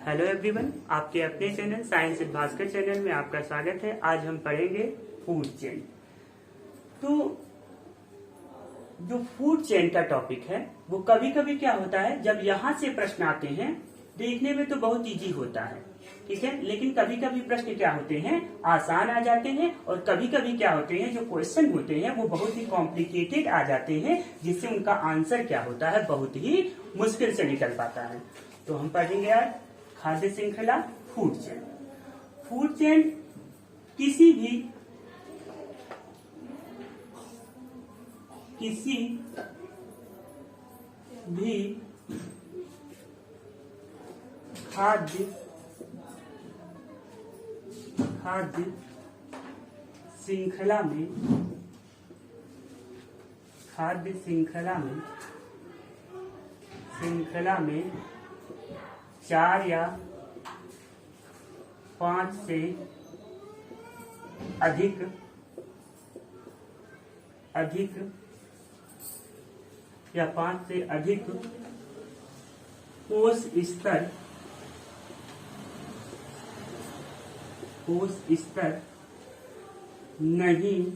Hello everyone, आपके अपने channel science with Bhaskar channel में आपका स्वागत है। आज हम पढ़ेंगे फूड चेन। तो जो फूड चेन का टॉपिक है वो कभी कभी क्या होता है, जब यहाँ से प्रश्न आते हैं देखने में तो बहुत इजी होता है, ठीक है, लेकिन कभी कभी प्रश्न क्या होते हैं आसान आ जाते हैं, और कभी कभी क्या होते हैं जो क्वेश्चन होते हैं वो बहुत ही कॉम्प्लिकेटेड आ जाते हैं, जिससे उनका आंसर क्या होता है बहुत ही मुश्किल से निकल पाता है। तो हम पढ़ेंगे आज खाद्य श्रृंखला, फूड चेन। फूड चेन किसी भी खाद्य श्रृंखला में 4 या 5 से अधिक या 5 से अधिक कोश स्तर नहीं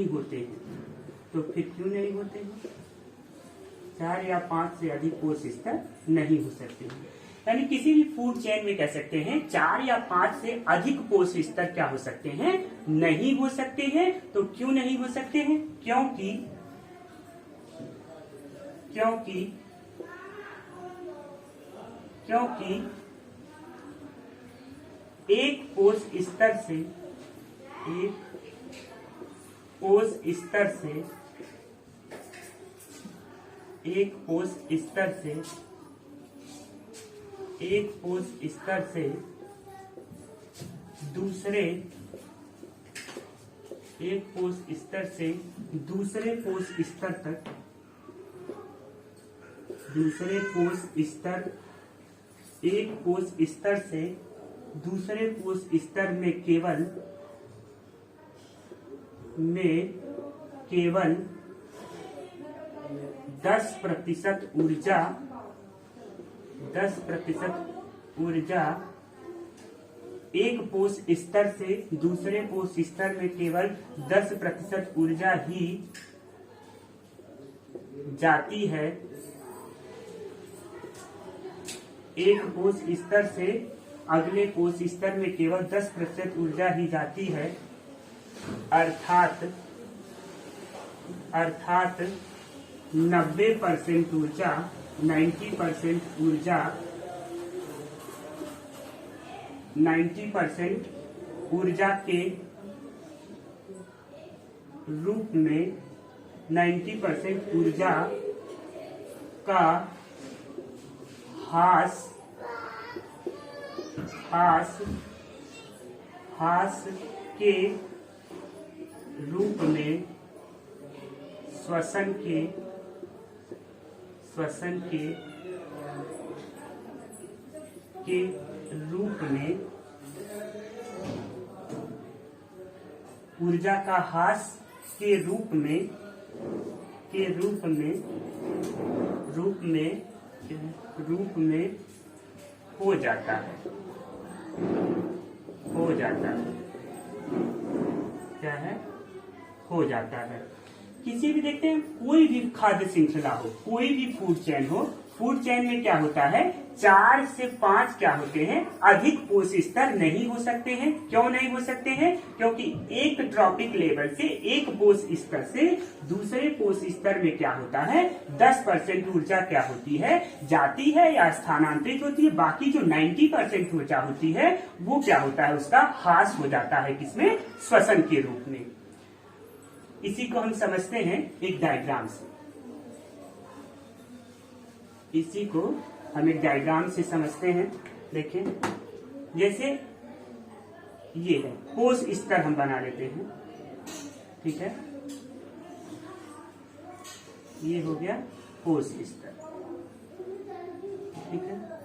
होते हैं। तो फिर क्यों नहीं होते हैं? 4 या 5 से अधिक कोश स्तर नहीं हो सकते हैं, यानी किसी भी फूड चेन में कह सकते हैं 4 या 5 से अधिक कोश स्तर क्या हो सकते हैं, नहीं हो सकते हैं। तो क्यों नहीं हो सकते हैं? क्योंकि एक कोश स्तर से दूसरे कोश स्तर में केवल 10% ऊर्जा एक कोश स्तर से दूसरे कोश स्तर में केवल 10% ऊर्जा ही जाती है। एक कोश स्तर से अगले कोश स्तर में केवल 10% ऊर्जा ही जाती है, अर्थात 90% ऊर्जा 90% ऊर्जा के रूप में 90% ऊर्जा का ह्रास के रूप में श्वसन के रूप में ऊर्जा का ह्रास के रूप में हो जाता है। क्या है? हो जाता है। किसी भी देखते हैं कोई भी खाद्य श्रृंखला हो, कोई भी फूड चेन हो, फूड चेन में क्या होता है 4 से 5 क्या होते हैं अधिक कोश स्तर नहीं हो सकते हैं। क्यों नहीं हो सकते हैं? क्योंकि एक ट्रॉपिक लेवल से एक कोश स्तर से दूसरे कोश स्तर में क्या होता है 10% ऊर्जा क्या होती है जाती है या स्थानांतरित होती है। बाकी जो 90% ऊर्जा होती है वो क्या होता है उसका ह्रास हो जाता है, किसमें? श्वसन के रूप में। इसी को हम समझते हैं एक डायग्राम से। इसी को हम एक डायग्राम से समझते हैं। देखें, जैसे ये है कोश स्तर, हम बना लेते हैं, ठीक है, ये हो गया कोश स्तर, ठीक है,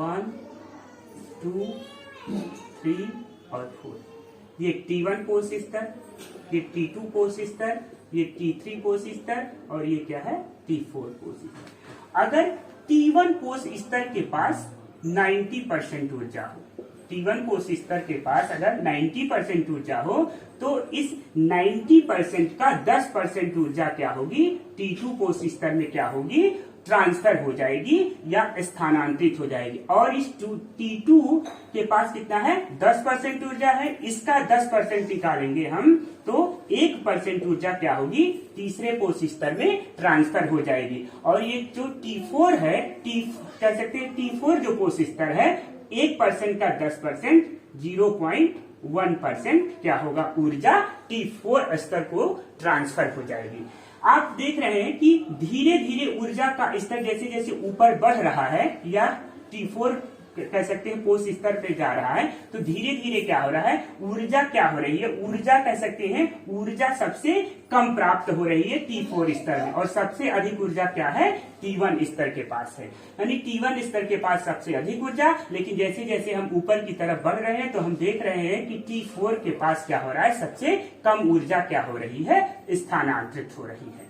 1 2 3 और 4। ये T1 कोष स्तर, ये T2 कोष स्तर, ये T3 कोष स्तर और ये क्या है T4 कोष स्तर। अगर T1 कोष स्तर के पास 90% ऊर्जा हो, T1 कोष स्तर के पास अगर 90% ऊर्जा हो तो इस 90% का 10% ऊर्जा क्या होगी T2 कोष स्तर में क्या होगी, ट्रांसफर हो जाएगी या स्थानांतरित हो जाएगी। और इस T2 के पास कितना है 10% ऊर्जा है, इसका 10% निकालेंगे हम तो 1% ऊर्जा क्या होगी तीसरे कोष स्तर में ट्रांसफर हो जाएगी। और ये जो T4 है, कह सकते हैं T4 जो कोष स्तर है 1% का 10% 0.1% क्या होगा ऊर्जा T4 स्तर को ट्रांसफर हो जाएगी। आप देख रहे हैं कि धीरे धीरे ऊर्जा का स्तर जैसे जैसे ऊपर बढ़ रहा है या T4 कह सकते हैं कोष स्तर पे जा रहा है तो धीरे धीरे क्या हो रहा है ऊर्जा क्या हो रही है, ऊर्जा कह सकते हैं ऊर्जा सबसे कम प्राप्त हो रही है T4 स्तर में और सबसे अधिक ऊर्जा क्या है T1 स्तर के पास है। यानी T1 स्तर के पास सबसे अधिक ऊर्जा, लेकिन जैसे जैसे हम ऊपर की तरफ बढ़ रहे हैं तो हम देख रहे हैं कि T4 के पास क्या हो रहा है, सबसे कम ऊर्जा क्या हो रही है, स्थानांतरित हो रही है।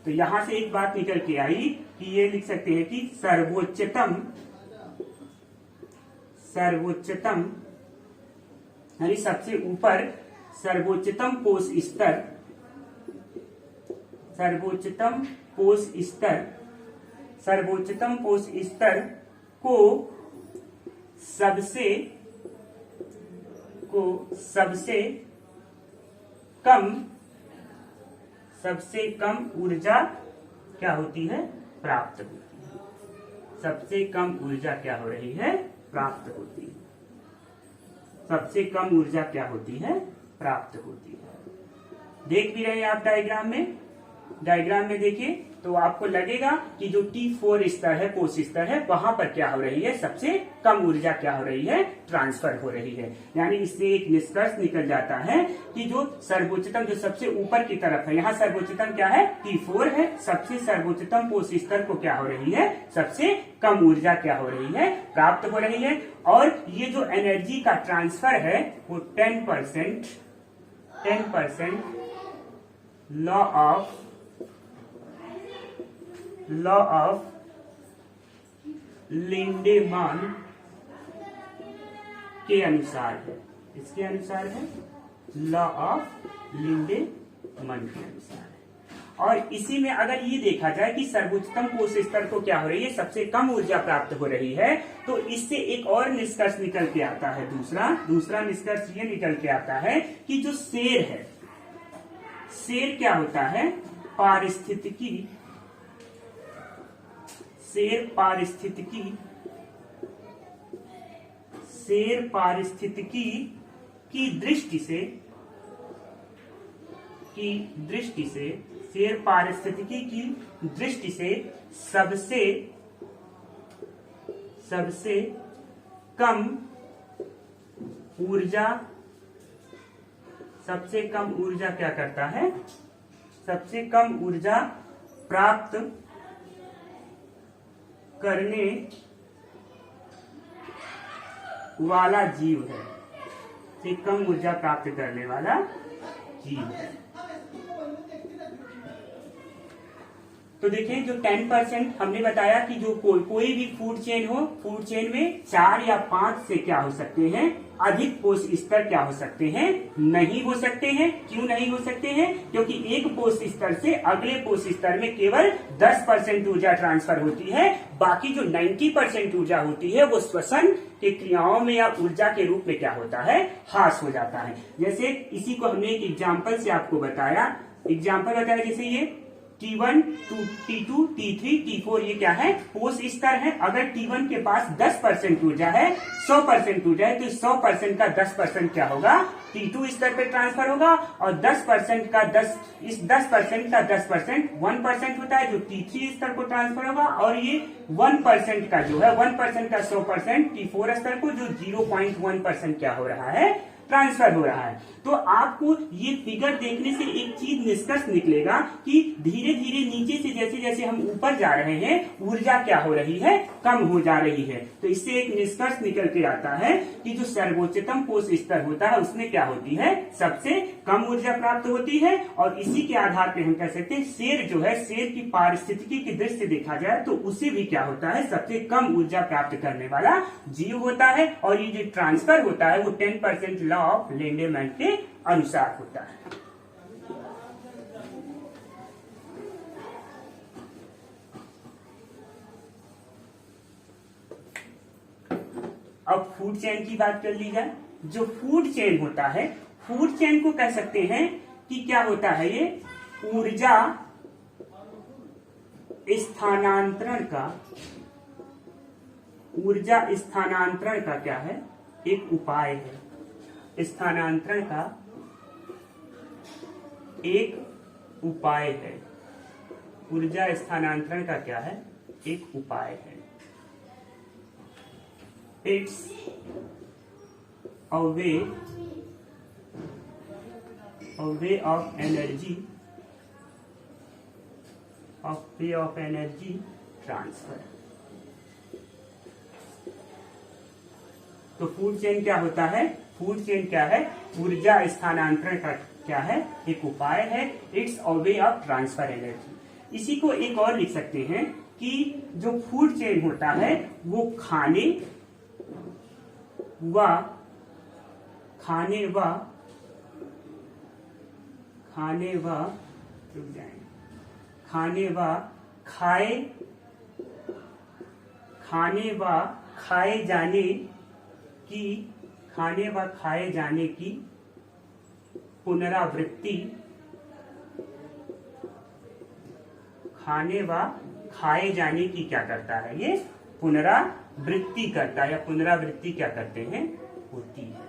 तो यहां से एक बात निकल के आई कि ये लिख सकते हैं कि सर्वोच्चतम यानी सबसे ऊपर सर्वोच्चतम कोष स्तर को सबसे कम ऊर्जा क्या होती है, प्राप्त होती है। सबसे कम ऊर्जा क्या हो रही है, प्राप्त होती है। सबसे कम ऊर्जा क्या होती है, प्राप्त होती है। देख भी रहे हैं आप डायग्राम में देखिए तो आपको लगेगा कि जो T4 स्तर है, कोष स्तर है, वहां पर क्या हो रही है, सबसे कम ऊर्जा क्या हो रही है, ट्रांसफर हो रही है। यानी इससे एक निष्कर्ष निकल जाता है कि जो सर्वोच्चतम जो सबसे ऊपर की तरफ है, यहाँ सर्वोच्चतम क्या है T4 है, सबसे सर्वोच्चतम कोष स्तर को क्या हो रही है, सबसे कम ऊर्जा क्या हो रही है, प्राप्त हो रही है। और ये जो एनर्जी का ट्रांसफर है वो 10% लॉ ऑफ लिंडेमान के अनुसार है। इसके अनुसार है, लॉ ऑफ लिंडेमान के अनुसार है। और इसी में अगर ये देखा जाए कि सर्वोच्चतम कोष स्तर को क्या हो रही है, सबसे कम ऊर्जा प्राप्त हो रही है, तो इससे एक और निष्कर्ष निकल के आता है। दूसरा निष्कर्ष ये निकल के आता है कि जो शेर है, शेर क्या होता है, पारिस्थितिकी की दृष्टि से शेर पारिस्थितिकी की दृष्टि से सबसे कम ऊर्जा क्या करता है, सबसे कम ऊर्जा प्राप्त करने वाला जीव है, से कम ऊर्जा प्राप्त करने वाला जीव है। तो देखिए जो 10% हमने बताया कि जो कोई भी फूड चेन हो, फूड चेन में 4 या 5 से क्या हो सकते हैं, अधिक कोष स्तर क्या हो सकते हैं, नहीं हो सकते हैं। क्यों नहीं हो सकते हैं, क्योंकि एक कोष स्तर से अगले कोष स्तर में केवल 10% ऊर्जा ट्रांसफर होती है, बाकी जो 90% ऊर्जा होती है वो श्वसन के क्रियाओं में या ऊर्जा के रूप में क्या होता है, ह्रास हो जाता है। जैसे इसी को हमने एक एग्जाम्पल से आपको बताया, जैसे ये T1, T2, T3, T4 ये क्या है, कोष स्तर है। अगर T1 के पास 10% ऊर्जा है, 100% ऊर्जा है, तो 100% का 10% क्या होगा, T2 स्तर पे ट्रांसफर होगा। और 10% का 10% 1% होता है जो T3 स्तर को ट्रांसफर होगा। और ये 1% का जो है 1% का 100% T4 स्तर को, जो 0.1% क्या हो रहा है, ट्रांसफर हो रहा है। तो आपको ये फिगर देखने से एक चीज निष्कर्ष निकलेगा कि धीरे धीरे नीचे से जैसे जैसे हम ऊपर जा रहे हैं ऊर्जा क्या हो रही है, कम हो जा रही है। तो इससे एक निष्कर्ष निकल के आता है कि जो सर्वोच्चतम कोश स्तर होता है उसमें क्या होती है, सबसे कम ऊर्जा प्राप्त होती है। और इसी के आधार पर हम कह सकते हैं शेर जो है, शेर की पारिस्थितिकी की दृष्टि से देखा जाए तो उसे भी क्या होता है, सबसे कम ऊर्जा प्राप्त करने वाला जीव होता है। और ये जो ट्रांसफर होता है वो 10% लॉ ऑफ लेंडेमैन के अनुसार होता है। अब फूड चेन की बात कर ली जाए। जो फूड चेन होता है, फूड चेन को कह सकते हैं कि क्या होता है, ये ऊर्जा स्थानांतरण का, ऊर्जा स्थानांतरण का क्या है, एक उपाय है। स्थानांतरण का एक उपाय है। ऊर्जा स्थानांतरण का क्या है, एक उपाय है। It's a way of energy transfer. तो फूड चेन क्या होता है, फूड चेन क्या है, ऊर्जा स्थानांतरण का क्या है, एक उपाय है। It's a way of transfer energy. इसी को एक और लिख सकते हैं कि जो फूड चेन होता है वो खाने व खाए जाने की पुनरावृत्ति, खाने व खाए जाने की क्या करता है, ये पुनरावृत्ति करता है, या पुनरावृत्ति क्या करते हैं, होती है।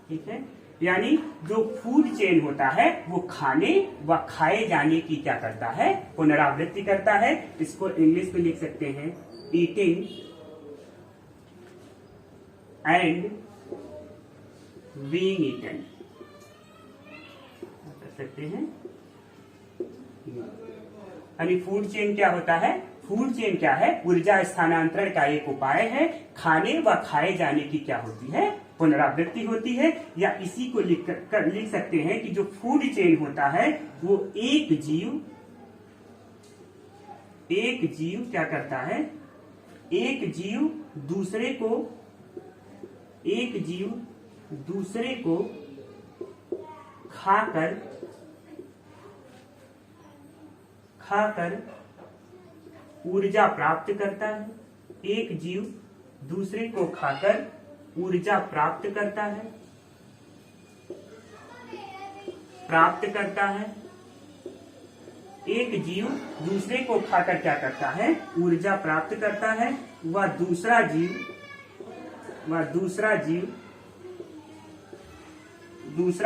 ठीक है, यानी जो फूड चेन होता है वो खाने व खाए जाने की क्या करता है, पुनरावृत्ति करता है। इसको इंग्लिश में लिख सकते हैं ईटिंग एंड बीइंग ईटन कर सकते हैं। यानी फूड चेन क्या होता है, फूड चेन क्या है, ऊर्जा स्थानांतरण का एक उपाय है। खाने व खाए जाने की क्या होती है, पुनरावृत्ति होती है। या इसी को लिख सकते हैं कि जो फूड चेन होता है वो एक जीव क्या करता है, एक जीव दूसरे को खाकर ऊर्जा प्राप्त करता है। एक जीव दूसरे को खाकर ऊर्जा प्राप्त करता है। एक जीव दूसरे को खाकर क्या करता है, ऊर्जा प्राप्त करता है। वह दूसरा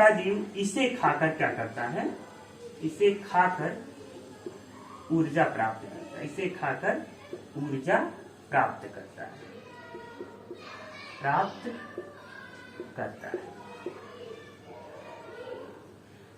जीव इसे खाकर क्या करता है, इसे खाकर ऊर्जा प्राप्त करता है, इसे खाकर ऊर्जा प्राप्त करता है।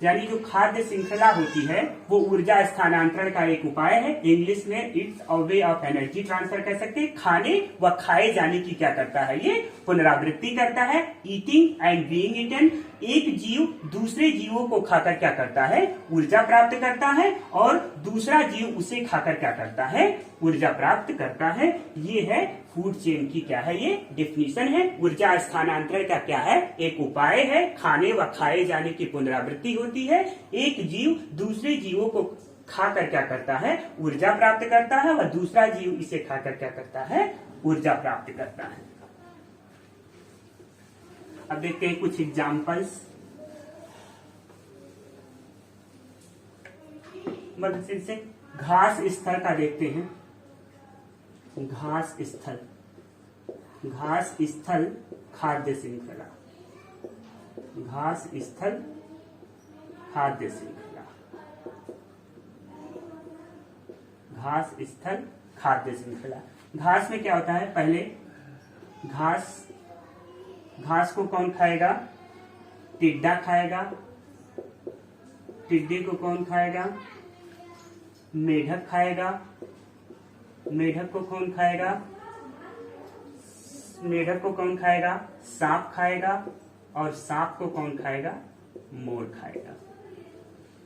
यानी जो खाद्य श्रृंखला होती है वो ऊर्जा स्थानांतरण का एक उपाय है। इंग्लिश में it's a way of energy transfer कह सकते हैं। खाने व खाए जाने की क्या करता है, ये पुनरावृत्ति करता है। ईटिंग एंड बीइंग ईटन, एक जीव दूसरे जीवों को खाकर क्या करता है, ऊर्जा प्राप्त करता है, और दूसरा जीव उसे खाकर क्या करता है, ऊर्जा प्राप्त करता है। ये है फूड चेन की क्या है, ये डेफिनेशन है। ऊर्जा स्थानांतरण का क्या है, एक उपाय है। खाने व खाए जाने की पुनरावृत्ति होती है। एक जीव दूसरे जीवों को खाकर क्या करता है, ऊर्जा प्राप्त करता है, वह दूसरा जीव इसे खाकर क्या करता है, ऊर्जा प्राप्त करता है। अब देखते हैं कुछ एग्जाम्पल्स। मदद से घास स्थल का देखते हैं। घास स्थल खाद्य श्रृंखला, घास स्थल खाद्य श्रृंखला, घास स्थल खाद्य श्रृंखला। घास में क्या होता है, पहले घास घास को कौन खाएगा? टिड्डा खाएगा। टिड्डे को कौन खाएगा? मेढक खाएगा। मेढक को कौन खाएगा? मेढक को कौन खाएगा? सांप खाएगा। और सांप को कौन खाएगा? मोर खाएगा।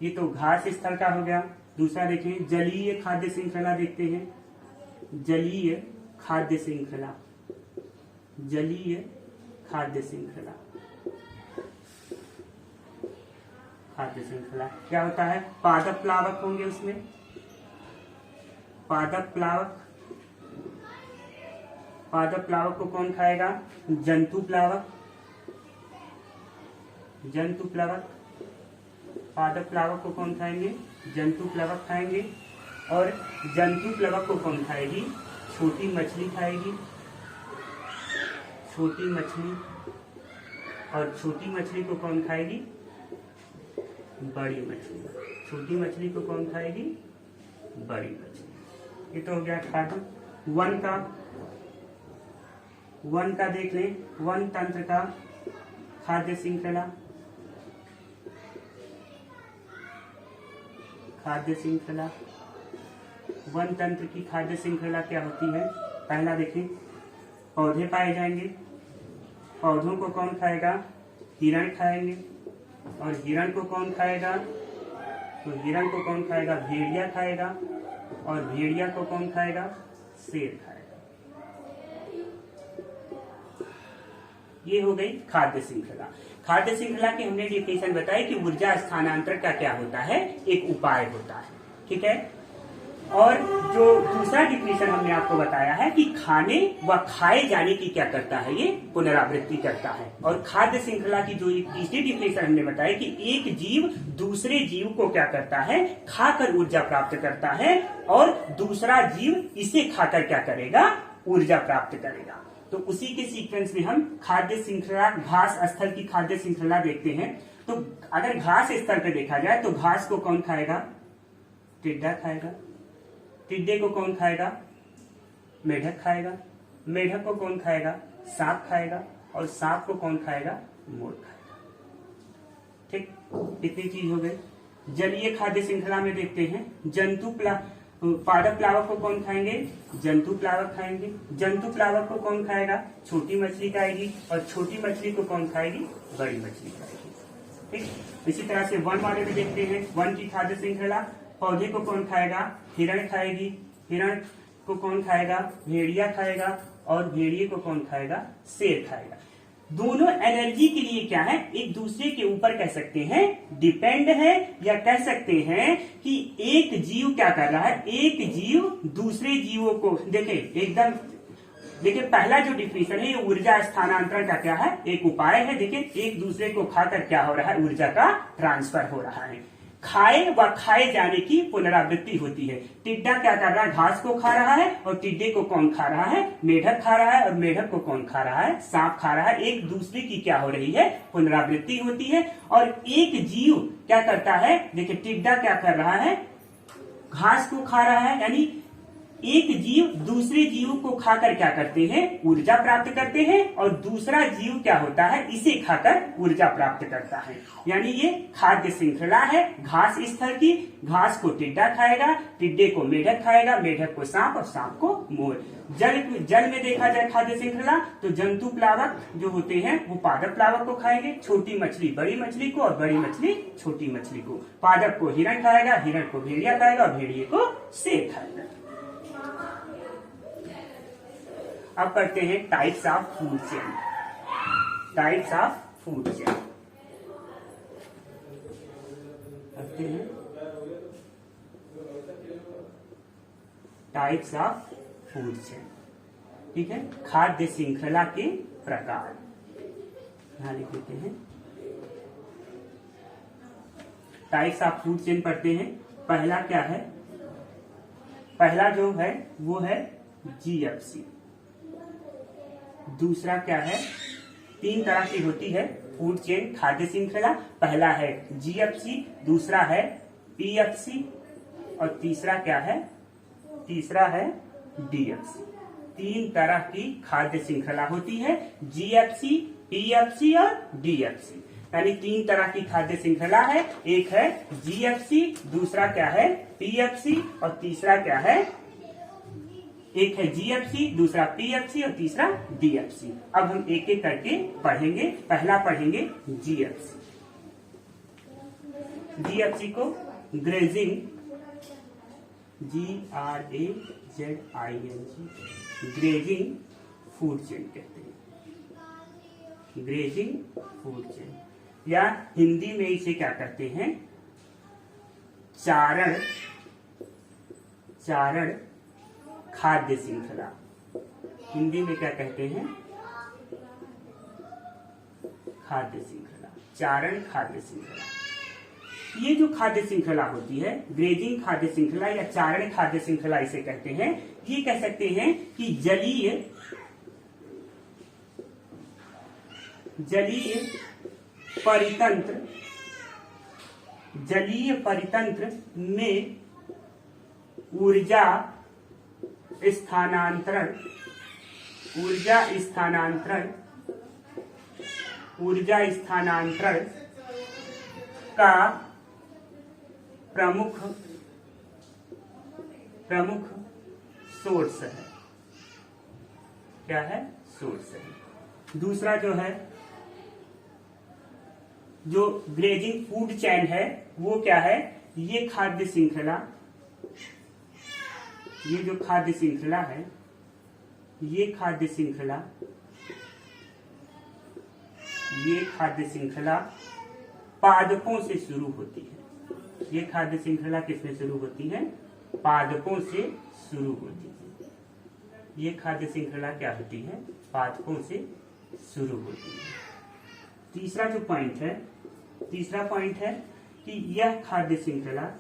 ये तो घास स्थल का हो गया। दूसरा देखें, जलीय खाद्य श्रृंखला देखते हैं। जलीय खाद्य श्रृंखला, जलीय खाद्य श्रृंखला, खाद्य श्रृंखला क्या होता है? पादप प्लावक होंगे उसमें। पादप प्लावक, पादप प्लावक को कौन खाएगा? जंतु प्लावक। जंतु प्लावक, पादप प्लावक को कौन खाएंगे? जंतु प्लावक खाएंगे। और जंतु प्लावक को कौन खाएगी? छोटी मछली खाएगी। छोटी मछली। और छोटी मछली को कौन खाएगी? बड़ी मछली। छोटी मछली को कौन खाएगी? बड़ी मछली। ये तो हो गया खाद्य। वन का, वन का देख लें, वन तंत्र का खाद्य श्रृंखला। खाद्य श्रृंखला, वन तंत्र की खाद्य श्रृंखला क्या होती है? पहला देखें, पौधे पाए जाएंगे। पौधों को कौन खाएगा? हिरण खाएंगे। और हिरण को कौन खाएगा? तो हिरण को कौन खाएगा? भेड़िया खाएगा। और भेड़िया को कौन खाएगा? शेर खाएगा। ये हो गई खाद्य श्रृंखला। खाद्य श्रृंखला की हमने डिफिनेशन बताई कि ऊर्जा स्थानांतरण का क्या होता है? एक उपाय होता है। ठीक है। और जो दूसरा डिफिनेशन हमने आपको बताया है कि खाने व खाए जाने की क्या करता है? ये पुनरावृत्ति करता है। और खाद्य श्रृंखला की जो तीसरी डिफिनेशन हमने बताई कि एक जीव दूसरे जीव को क्या करता है? खाकर ऊर्जा प्राप्त करता है। और दूसरा जीव इसे खाकर क्या करेगा? ऊर्जा प्राप्त करेगा। तो उसी के सीक्वेंस में हम खाद्य श्रृंखला, घास स्थल की खाद्य श्रृंखला देखते हैं। तो अगर घास स्थल पे देखा जाए तो घास को कौन खाएगा? टिड्डा खाएगा। टिड्डे को कौन खाएगा? मेढक खाएगा। मेढक को कौन खाएगा? सांप खाएगा। और सांप को कौन खाएगा? मोर खाएगा। ठीक, इतनी चीज हो गई। जलीय खाद्य श्रृंखला में देखते हैं, पादप प्लावक को कौन खाएंगे? जंतु प्लावक खाएंगे। जंतु प्लावक को कौन खाएगा? छोटी मछली खाएगी। और छोटी मछली को कौन खाएगी? बड़ी मछली खाएगी। ठीक, इसी तरह से वन वाले में देखते हैं, वन की खाद्य श्रृंखला। पौधे को कौन खाएगा? हिरण खाएगी। हिरण को कौन खाएगा? भेड़िया खाएगा। और भेड़िए को कौन खाएगा? शेर खाएगा। दोनों एनर्जी के लिए क्या है? एक दूसरे के ऊपर कह सकते हैं डिपेंड है, या कह सकते हैं कि एक जीव क्या कर रहा है? एक जीव दूसरे जीवों को, देखिए पहला जो डिफिनेशन है ये ऊर्जा स्थानांतरण का क्या है? एक उपाय है। देखिए एक दूसरे को खाकर क्या हो रहा है? ऊर्जा का ट्रांसफर हो रहा है। खाए व खाए जाने की पुनरावृत्ति होती है। टिड्डा क्या कर रहा है? घास को खा रहा है। और टिड्डे को कौन खा रहा है? मेढक खा रहा है। और मेढक को कौन खा रहा है? सांप खा रहा है। एक दूसरे की क्या हो रही है? पुनरावृत्ति होती है। और एक जीव क्या करता है? देखिए टिड्डा क्या कर रहा है? घास को खा रहा है। यानी एक जीव दूसरे जीव को खाकर क्या करते हैं? ऊर्जा प्राप्त करते हैं। और दूसरा जीव क्या होता है? इसे खाकर ऊर्जा प्राप्त करता है। यानी ये खाद्य श्रृंखला है घास स्थल की। घास को टिड्डा खाएगा, टिड्डे को मेढक खाएगा, मेढक को सांप और सांप को मोर। जल में देखा जाए खाद्य श्रृंखला तो जंतु प्लावक जो होते हैं वो पादप प्लावक को खाएंगे। छोटी मछली बड़ी मछली को और बड़ी मछली छोटी मछली को। पादप को हिरण खाएगा, हिरण को भेड़िया खाएगा और भेड़िए को शेर खाएगा। अब करते हैं types of food chain. Types of food chain करते हैं। टाइप्स ऑफ फूड चेन, ठीक है। खाद्य श्रृंखला के प्रकार यहां लिख देते हैं। टाइप्स ऑफ फूड चेन पढ़ते हैं। पहला क्या है? पहला जो है वो है जीएफसी। दूसरा क्या है? तीन तरह की होती है फूड चेन खाद्य श्रृंखला। पहला है जीएफसी, दूसरा है पीएफसी और तीसरा क्या है? तीसरा है डीएफसी। तीन तरह की खाद्य श्रृंखला होती है, जीएफसी, पीएफसी और डीएफसी, यानी 3 तरह की खाद्य श्रृंखला है। एक है जीएफसी, दूसरा क्या है पीएफसी, और तीसरा क्या है, एक है जीएफसी, दूसरा पीएफसी और तीसरा डीएफसी। अब हम एक एक करके पढ़ेंगे। पहला पढ़ेंगे जीएफसी। जीएफसी को grazing, GRAZING, grazing food chain कहते हैं। ग्रेजिंग फूड चेन, या हिंदी में इसे क्या कहते हैं, चारण खाद्य श्रृंखला। हिंदी में क्या कहते हैं, खाद्य श्रृंखला, चारण खाद्य श्रृंखला। ये जो खाद्य श्रृंखला होती है, ग्रेजिंग खाद्य श्रृंखला या चारण खाद्य श्रृंखला इसे कहते हैं। ये कह सकते हैं कि जलीय परितंत्र में ऊर्जा स्थानांतरण का प्रमुख सोर्स है। क्या है, सोर्स है। दूसरा जो है, जो ग्रेजिंग फूड चेन है, वो क्या है, ये खाद्य श्रृंखला, ये जो खाद्य श्रृंखला है, ये खाद्य श्रृंखला पादपों से शुरू होती है। ये खाद्य श्रृंखला किससे शुरू होती है, पादपों से शुरू होती है। ये खाद्य श्रृंखला क्या होती है, पादपों से शुरू होती है। तीसरा जो पॉइंट है, तीसरा पॉइंट है कि यह खाद्य श्रृंखला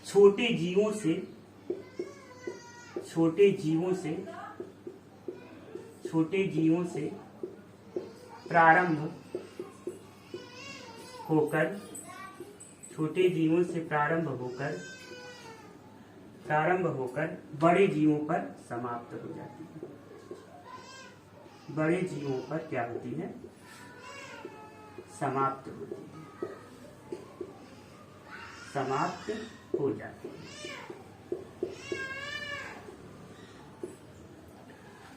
छोटे जीवों से प्रारंभ होकर बड़े जीवों पर समाप्त हो जाती है। बड़े जीवों पर क्या होती है, समाप्त होती है, समाप्त हो जाती है।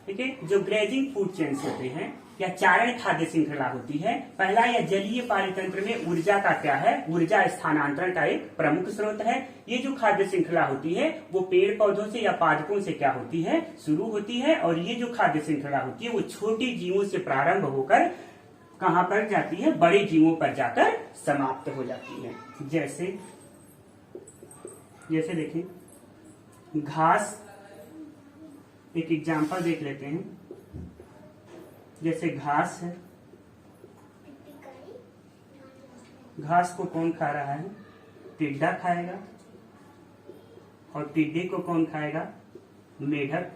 ठीक है। जो ग्रेजिंग फूड चेन्स होते हैं या चारण खाद्य श्रृंखला होती है, पहला या जलीय पारितंत्र में ऊर्जा का क्या है, ऊर्जा स्थानांतरण का एक प्रमुख स्रोत है। ये जो खाद्य श्रृंखला होती है वो पेड़ पौधों से या पादपों से क्या होती है, शुरू होती है। और ये जो खाद्य श्रृंखला होती है वो छोटे जीवों से प्रारंभ होकर कहां पर जाती है, बड़े जीवों पर जाकर समाप्त हो जाती है। जैसे देखें घास, एक एग्जांपल देख लेते हैं। जैसे घास है, घास को कौन खा रहा है, टिड्डा खाएगा। और टिड्डे को कौन खाएगा, मेढक।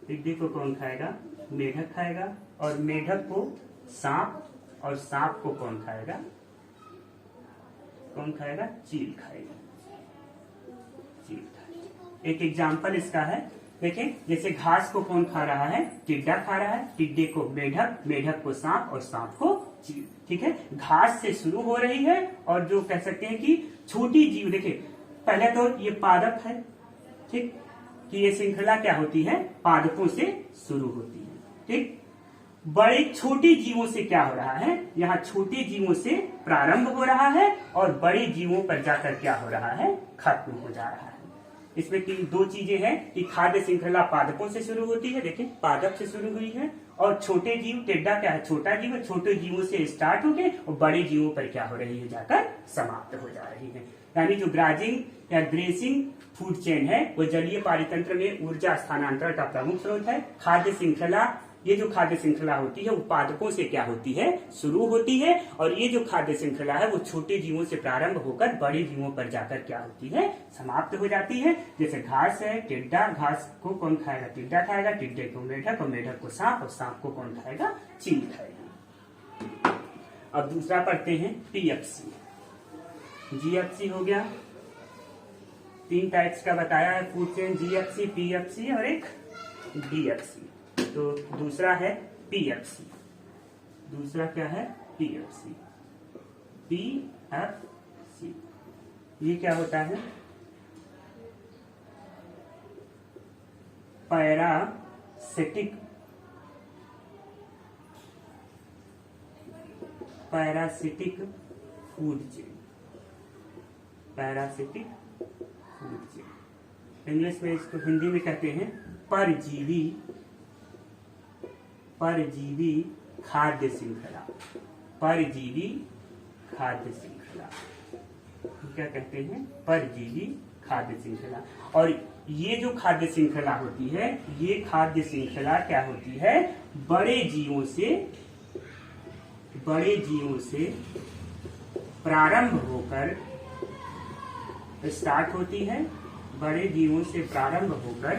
टिड्डे को कौन खाएगा, मेढक खाएगा। और मेढक को सांप, और सांप को कौन खाएगा, चील खाएगा। एक एग्जाम्पल इसका है, देखें जैसे घास को कौन खा रहा है, टिड्डा खा रहा है। टिड्डे को मेढक, मेढक को सांप और सांप को चील। ठीक है, घास से शुरू हो रही है। और जो कह सकते हैं कि छोटी जीव, देखिए पहले तो ये पादप है, ठीक, कि ये श्रृंखला क्या होती है, पादपों से शुरू होती है। ठीक, बड़े छोटे जीवों से क्या हो रहा है, यहाँ छोटे जीवों से प्रारंभ हो रहा है और बड़े जीवों पर जाकर क्या हो रहा है, खत्म हो जा रहा है। इसमें की 2 चीजें हैं कि खाद्य श्रृंखला पादपों से शुरू होती है, देखिए पादप से शुरू हुई है। और छोटे जीव, टिड्डा क्या है, छोटा जीव है, छोटे जीवों से स्टार्ट होके और बड़े जीवों पर क्या हो रही है, जाकर समाप्त हो जा रही है। यानी जो ग्रेजिंग या ग्रेसिंग फूड चेन है वो जलीय पारितंत्र में ऊर्जा स्थानांतरण का प्रमुख स्रोत है। खाद्य श्रृंखला, ये जो खाद्य श्रृंखला होती है वो पादपों से क्या होती है, शुरू होती है। और ये जो खाद्य श्रृंखला है वो छोटे जीवों से प्रारंभ होकर बड़े जीवों पर जाकर क्या होती है, समाप्त हो जाती है। जैसे घास है, टिड्डा, घास को कौन खाएगा, टिड्डा खाएगा। टिड्डे को मेढक, और मेढक को सांप, और सांप को कौन खाएगा, चील खाएगा। अब दूसरा पढ़ते हैं पीएफसी। जीएफसी हो गया, 3 टाइप्स का बताया है फूड चेन, जीएफसी, पीएफसी और एक डीएफसी। तो दूसरा है पीएफसी। दूसरा क्या है? पीएफसी। पीएफसी ये क्या होता है? Parasitic food chain. Parasitic food chain, English में इसको हिंदी में कहते हैं परजीवी खाद्य श्रृंखला। परजीवी खाद्य श्रृंखला क्या कहते हैं? परजीवी खाद्य श्रृंखला। और ये जो खाद्य श्रृंखला होती है, ये खाद्य श्रृंखला क्या होती है? बड़े जीवों से प्रारंभ होकर स्टार्ट होती है। बड़े जीवों से प्रारंभ होकर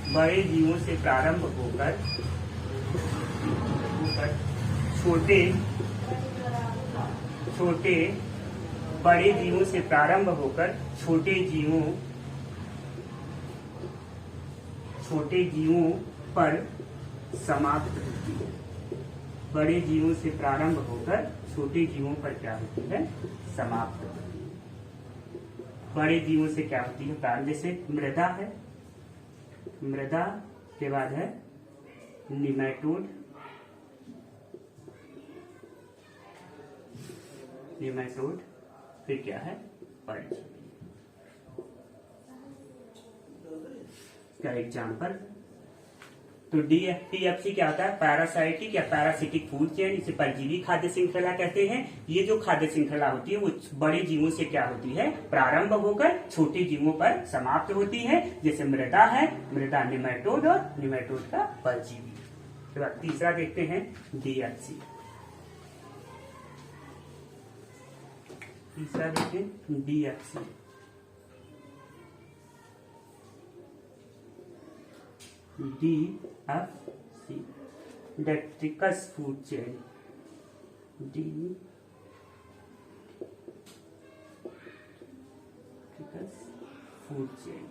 बड़े जीवों से प्रारंभ होकर छोटे बड़े जीवों से प्रारंभ होकर छोटे जीवों पर समाप्त होती है। बड़े जीवों से प्रारंभ होकर छोटे जीवों पर क्या होती है? समाप्त होती है। बड़े जीवों से क्या होती है प्रारंभ? जैसे मृदा है, मृदा के बाद है निमेटोड, फिर क्या है? परजीवी। इसका एग्जाम्पल तो डीएफसी क्या होता है? पैरासाइटिक या पैरासिटिक फूड चेन, इसे परजीवी खाद्य श्रृंखला कहते हैं। ये जो खाद्य श्रृंखला होती है वो बड़े जीवों से क्या होती है? प्रारंभ होकर छोटे जीवों पर समाप्त होती है। जैसे मृदा है, मृदा निमेटोड और निमेटोड का परजीवी। तो तीसरा देखते हैं डीएफसी। तीसरा देखें DFC. DFC detritus food chain. Food chain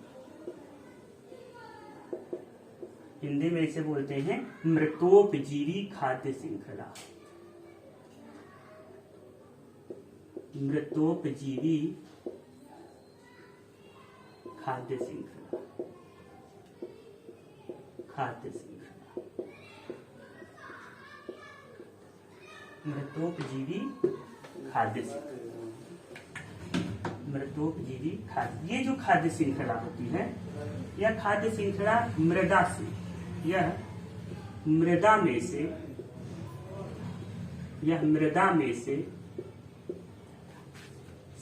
Hindi में इसे बोलते हैं मृतोपजीवी खाद्य श्रृंखला। मृतोपजीवी खाद्य श्रृंखला। मृतोपजीवी खाद्य श्रृंखला। मृतोपजीवी खाद्य, ये जो खाद्य श्रृंखला होती है, यह खाद्य श्रृंखला मृदा से, यह मृदा में से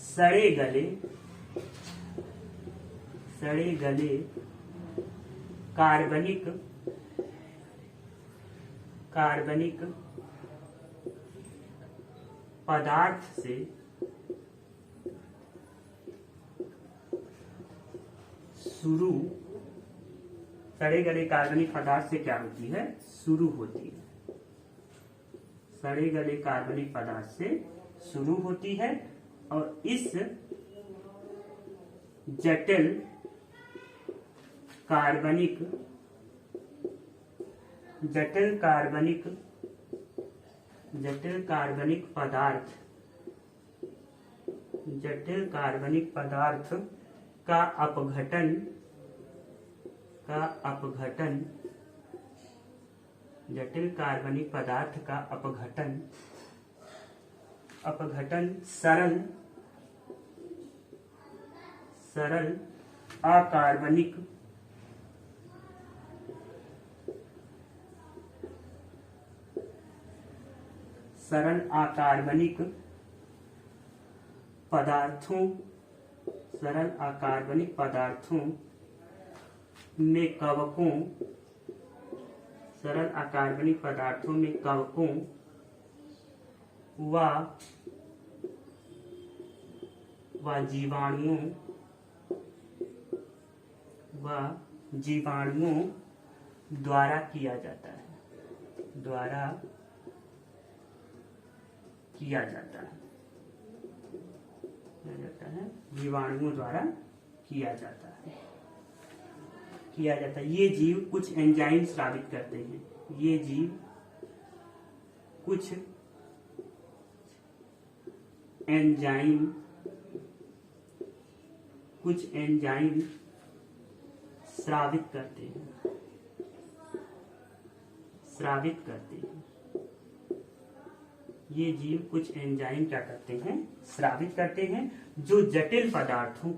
सड़े गले कार्बनिक पदार्थ से शुरू, सड़े गले कार्बनिक पदार्थ से क्या होती है? शुरू होती है। सड़े गले कार्बनिक पदार्थ से शुरू होती है और इस जटिल कार्बनिक पदार्थ का अपघटन जटिल कार्बनिक पदार्थ का अपघटन सरल अकार्बनिक पदार्थों में कवकों व जीवाणुओं द्वारा किया जाता है। किया जाता है, जीवाणुओं द्वारा किया जाता है। ये जीव कुछ एंजाइम स्रावित करते हैं। ये जीव कुछ एंजाइम स्रावित करते हैं। ये जीव कुछ एंजाइम क्या करते हैं? स्रावित करते हैं, जो जटिल पदार्थों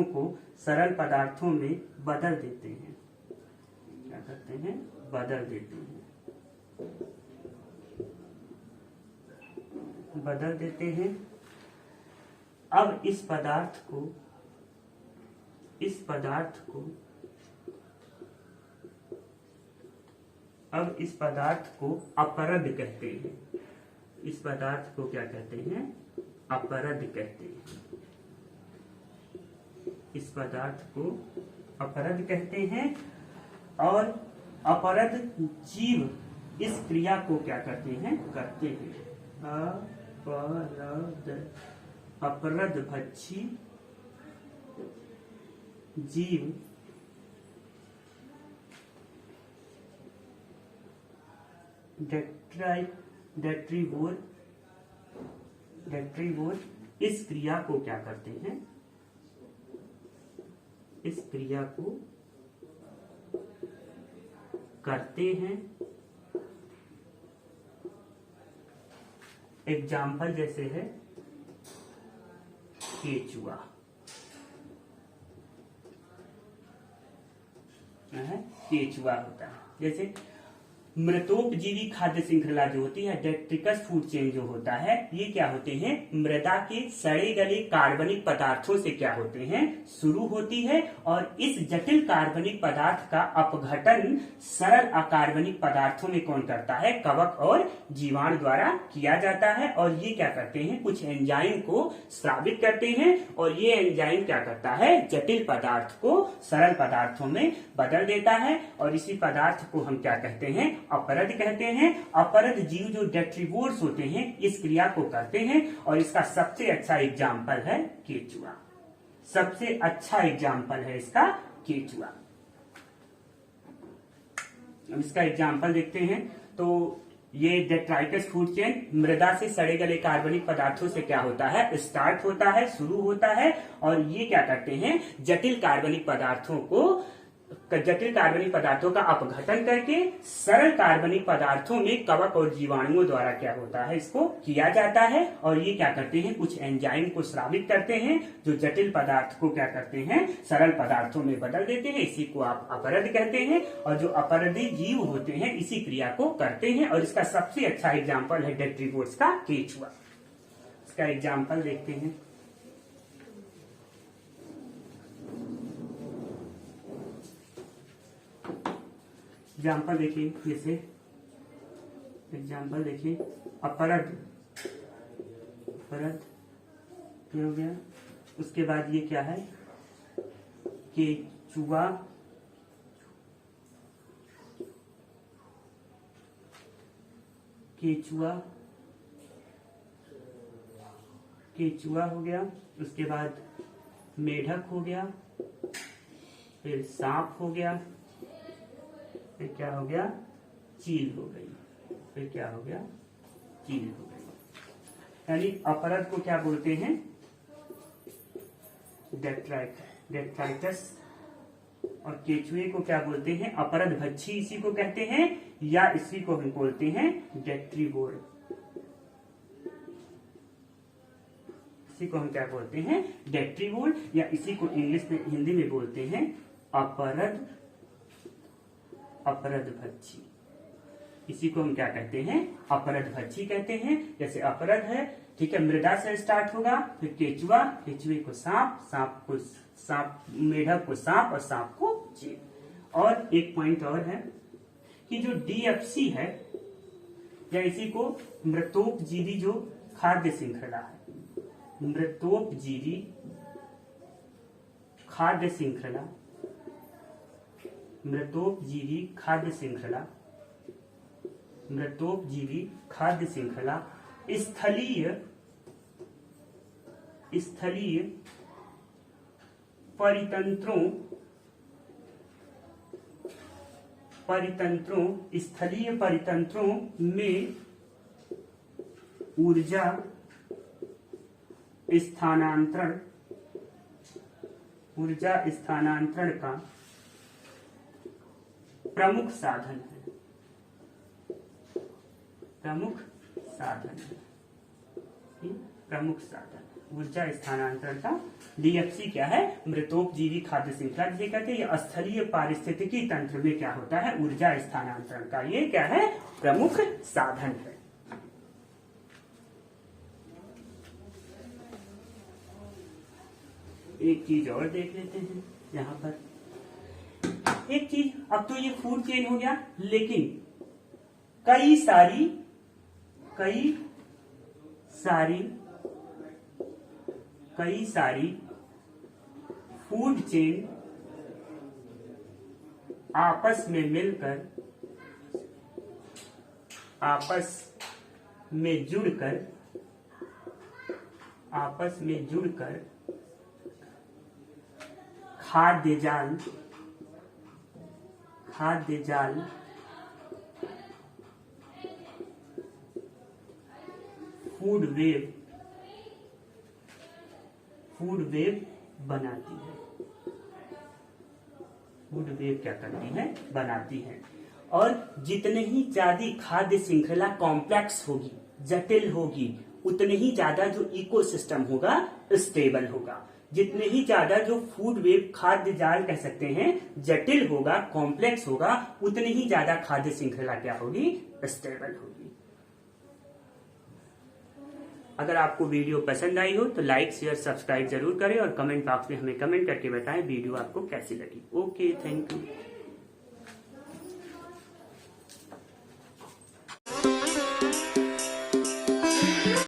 को सरल पदार्थों में बदल देते हैं। क्या करते हैं? बदल देते हैं। अब इस पदार्थ को अपरद कहते हैं। इस पदार्थ को क्या कहते हैं? अपरद कहते हैं। इस पदार्थ को अपरद कहते हैं, और अपरद जीव इस क्रिया को क्या करते हैं? करते हैं। अपरद भक्षी जीव डेट्रीवोर इस क्रिया को क्या करते हैं? इस क्रिया को करते हैं। एग्जाम्पल जैसे है केचुआ। केचुआ होता है। जैसे मृतोपजीवी खाद्य श्रृंखला जो होती है, डेट्रिकस फूड चेन जो होता है, ये क्या होते हैं? मृदा के सड़े गले कार्बनिक पदार्थों से क्या होते हैं? शुरू होती है, और इस जटिल कार्बनिक पदार्थ का अपघटन सरल अकार्बनिक पदार्थों में कौन करता है? कवक और जीवाणु द्वारा किया जाता है। और ये क्या करते हैं? कुछ एंजाइम को स्रावित करते हैं, और ये एंजाइम क्या करता है? जटिल पदार्थ को सरल पदार्थों में बदल देता है, और इसी पदार्थ को हम क्या कहते हैं? अपरद कहते हैं। अपरद जीव जो डेट्रीवोर्स होते हैं, इस क्रिया को करते हैं, और इसका सबसे अच्छा एग्जाम्पल है केचुआ। सबसे अच्छा एग्जाम्पल है इसका केचुआ। अब इसका एग्जाम्पल देखते हैं। तो ये डेट्राइकस फूड चेन मृदा से सड़े गले कार्बनिक पदार्थों से क्या होता है? स्टार्ट होता है, शुरू होता है, और ये क्या करते हैं? जटिल कार्बनिक पदार्थों का अपघटन करके सरल कार्बनिक पदार्थों में कवक और जीवाणुओं द्वारा क्या होता है? इसको किया जाता है। और ये क्या करते हैं? कुछ एंजाइम को स्रावित करते हैं, जो जटिल पदार्थ को क्या करते हैं? सरल पदार्थों में बदल देते हैं। इसी को आप अपरद कहते हैं, और जो अपरदी जीव होते हैं इसी क्रिया को करते हैं। और इसका सबसे अच्छा एग्जाम्पल है डेट्रीवोर्स का केचुआ। इसका एग्जाम्पल देखते हैं। एग्जाम्पल देखिए, जैसे एग्जाम्पल देखिए, अपरद क्या हो गया? उसके बाद ये क्या है? केचुआ। केचुआ हो गया। उसके बाद मेढक हो गया, फिर सांप हो गया, फिर क्या हो गया? चील हो गई। फिर क्या हो गया? चील हो गई। यानी अपरद को क्या बोलते हैं? डेट्राइकस। और केचुए को क्या बोलते हैं? अपरद भक्षी इसी को कहते हैं, या इसी को हम बोलते हैं डेट्रीवोर। इसी को हम क्या बोलते हैं? डेट्रीवोर, या इसी को इंग्लिश में, हिंदी में बोलते हैं अपरद भक्षी। इसी को हम क्या कहते हैं? अपरद भक्षी कहते हैं। जैसे अपरद है, ठीक है, मृदा से स्टार्ट होगा, फिर केचुआ, केचुए को सांप, मेढक को सांप, और सांप को चील। और एक पॉइंट और है कि जो DFC है या इसी को मृतोपजीवी जो खाद्य श्रृंखला है, मृतोपजीवी खाद्य श्रृंखला, मृतोपजीवी खाद्य श्रृंखला, मृतोपजीवी खाद्य श्रृंखला स्थलीय स्थलीय परितंत्रों में ऊर्जा स्थानांतरण का प्रमुख साधन है, प्रमुख साधन ऊर्जा स्थानांतरण का DFC क्या है? मृतोपजीवी खाद्य श्रृंखला जिसे कहते हैं। ये स्थलीय पारिस्थितिकी तंत्र में क्या होता है? ऊर्जा स्थानांतरण का ये क्या है? प्रमुख साधन है। एक चीज और देख लेते हैं यहाँ पर। एक चीज, अब तो ये फूड चेन हो गया, लेकिन कई सारी फूड चेन आपस में मिलकर, आपस में जुड़कर खाद्य जाल फूड वेव बनाती है। फूड वेव क्या करती है? बनाती है। और जितने ही ज्यादा खाद्य श्रृंखला कॉम्प्लेक्स होगी, जटिल होगी, उतने ही ज्यादा जो इकोसिस्टम होगा स्टेबल होगा। जितने ही ज्यादा जो फूड वेव खाद्य जाल कह सकते हैं जटिल होगा, कॉम्प्लेक्स होगा, उतनी ही ज्यादा खाद्य श्रृंखला क्या होगी? स्टेबल होगी। अगर आपको वीडियो पसंद आई हो तो लाइक, शेयर, सब्सक्राइब जरूर करें और कमेंट बॉक्स में हमें कमेंट करके बताएं वीडियो आपको कैसी लगी। Okay, thank you.